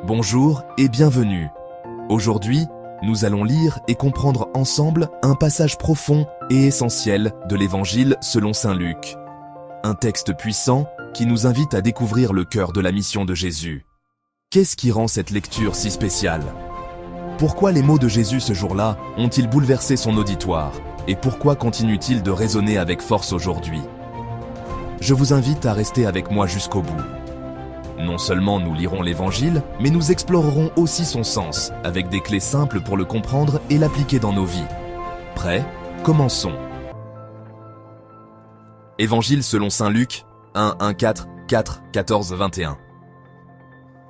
Bonjour et bienvenue. Aujourd'hui, nous allons lire et comprendre ensemble un passage profond et essentiel de l'Évangile selon saint Luc. Un texte puissant qui nous invite à découvrir le cœur de la mission de Jésus. Qu'est-ce qui rend cette lecture si spéciale? Pourquoi les mots de Jésus ce jour-là ont-ils bouleversé son auditoire? Et pourquoi continuent-ils de résonner avec force aujourd'hui? Je vous invite à rester avec moi jusqu'au bout. Non seulement nous lirons l'Évangile, mais nous explorerons aussi son sens, avec des clés simples pour le comprendre et l'appliquer dans nos vies. Prêts? Commençons. Évangile selon saint Luc, 1-4, 4, 14, 21.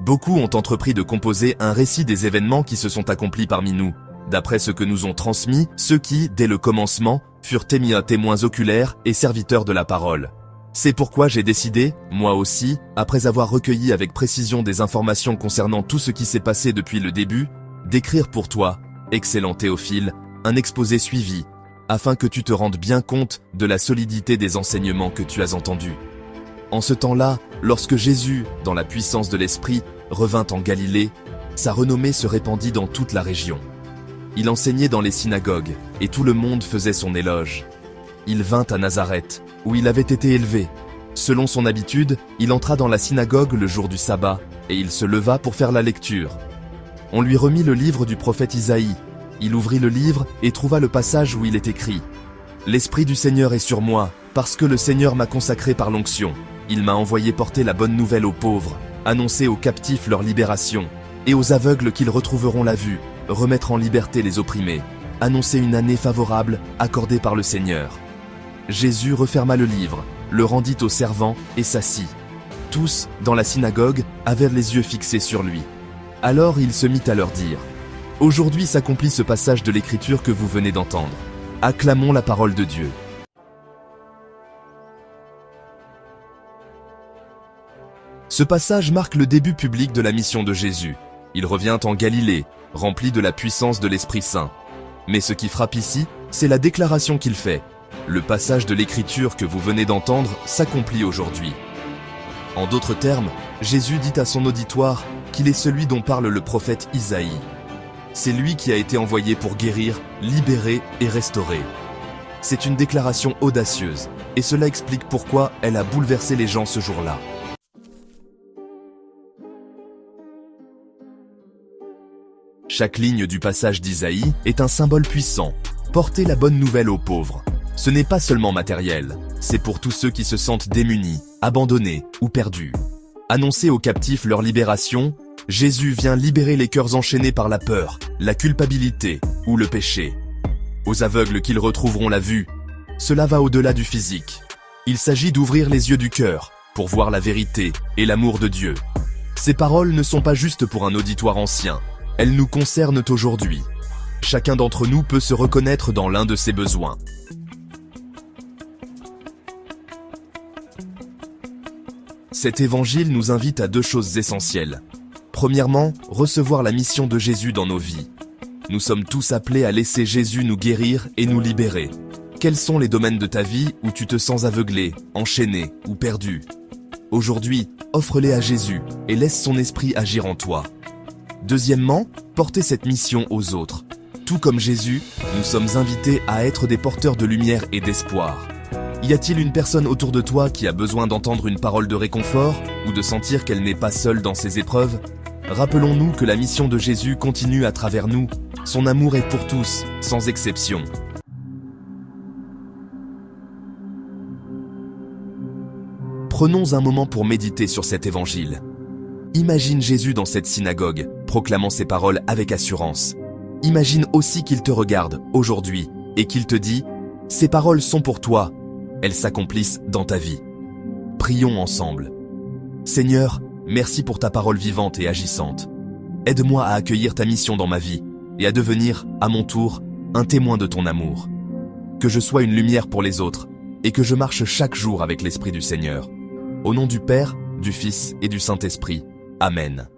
Beaucoup ont entrepris de composer un récit des événements qui se sont accomplis parmi nous, d'après ce que nous ont transmis ceux qui, dès le commencement, furent témoins oculaires et serviteurs de la parole. C'est pourquoi j'ai décidé, moi aussi, après avoir recueilli avec précision des informations concernant tout ce qui s'est passé depuis le début, d'écrire pour toi, excellent Théophile, un exposé suivi, afin que tu te rendes bien compte de la solidité des enseignements que tu as entendus. En ce temps-là, lorsque Jésus, dans la puissance de l'Esprit, revint en Galilée, sa renommée se répandit dans toute la région. Il enseignait dans les synagogues, et tout le monde faisait son éloge. Il vint à Nazareth, où il avait été élevé. Selon son habitude, il entra dans la synagogue le jour du sabbat, et il se leva pour faire la lecture. On lui remit le livre du prophète Isaïe. Il ouvrit le livre et trouva le passage où il est écrit « L'Esprit du Seigneur est sur moi, parce que le Seigneur m'a consacré par l'onction. Il m'a envoyé porter la bonne nouvelle aux pauvres, annoncer aux captifs leur libération, et aux aveugles qu'ils retrouveront la vue, remettre en liberté les opprimés, annoncer une année favorable accordée par le Seigneur. » Jésus referma le livre, le rendit aux servants et s'assit. Tous, dans la synagogue, avaient les yeux fixés sur lui. Alors il se mit à leur dire « Aujourd'hui s'accomplit ce passage de l'Écriture que vous venez d'entendre. Acclamons la parole de Dieu. » Ce passage marque le début public de la mission de Jésus. Il revient en Galilée, rempli de la puissance de l'Esprit Saint. Mais ce qui frappe ici, c'est la déclaration qu'il fait. Le passage de l'Écriture que vous venez d'entendre s'accomplit aujourd'hui. En d'autres termes, Jésus dit à son auditoire qu'il est celui dont parle le prophète Isaïe. C'est lui qui a été envoyé pour guérir, libérer et restaurer. C'est une déclaration audacieuse, et cela explique pourquoi elle a bouleversé les gens ce jour-là. Chaque ligne du passage d'Isaïe est un symbole puissant. Porter la bonne nouvelle aux pauvres. Ce n'est pas seulement matériel, c'est pour tous ceux qui se sentent démunis, abandonnés ou perdus. Annoncer aux captifs leur libération, Jésus vient libérer les cœurs enchaînés par la peur, la culpabilité ou le péché. Aux aveugles qu'ils retrouveront la vue, cela va au-delà du physique. Il s'agit d'ouvrir les yeux du cœur pour voir la vérité et l'amour de Dieu. Ces paroles ne sont pas juste pour un auditoire ancien, elles nous concernent aujourd'hui. Chacun d'entre nous peut se reconnaître dans l'un de ses besoins. Cet évangile nous invite à deux choses essentielles. Premièrement, recevoir la mission de Jésus dans nos vies. Nous sommes tous appelés à laisser Jésus nous guérir et nous libérer. Quels sont les domaines de ta vie où tu te sens aveuglé, enchaîné ou perdu? Aujourd'hui, offre-les à Jésus et laisse son esprit agir en toi. Deuxièmement, porter cette mission aux autres. Tout comme Jésus, nous sommes invités à être des porteurs de lumière et d'espoir. Y a-t-il une personne autour de toi qui a besoin d'entendre une parole de réconfort ou de sentir qu'elle n'est pas seule dans ses épreuves? Rappelons-nous que la mission de Jésus continue à travers nous. Son amour est pour tous, sans exception. Prenons un moment pour méditer sur cet évangile. Imagine Jésus dans cette synagogue, proclamant ses paroles avec assurance. Imagine aussi qu'il te regarde aujourd'hui et qu'il te dit « Ces paroles sont pour toi ». Elles s'accomplissent dans ta vie. Prions ensemble. Seigneur, merci pour ta parole vivante et agissante. Aide-moi à accueillir ta mission dans ma vie et à devenir, à mon tour, un témoin de ton amour. Que je sois une lumière pour les autres et que je marche chaque jour avec l'Esprit du Seigneur. Au nom du Père, du Fils et du Saint-Esprit. Amen.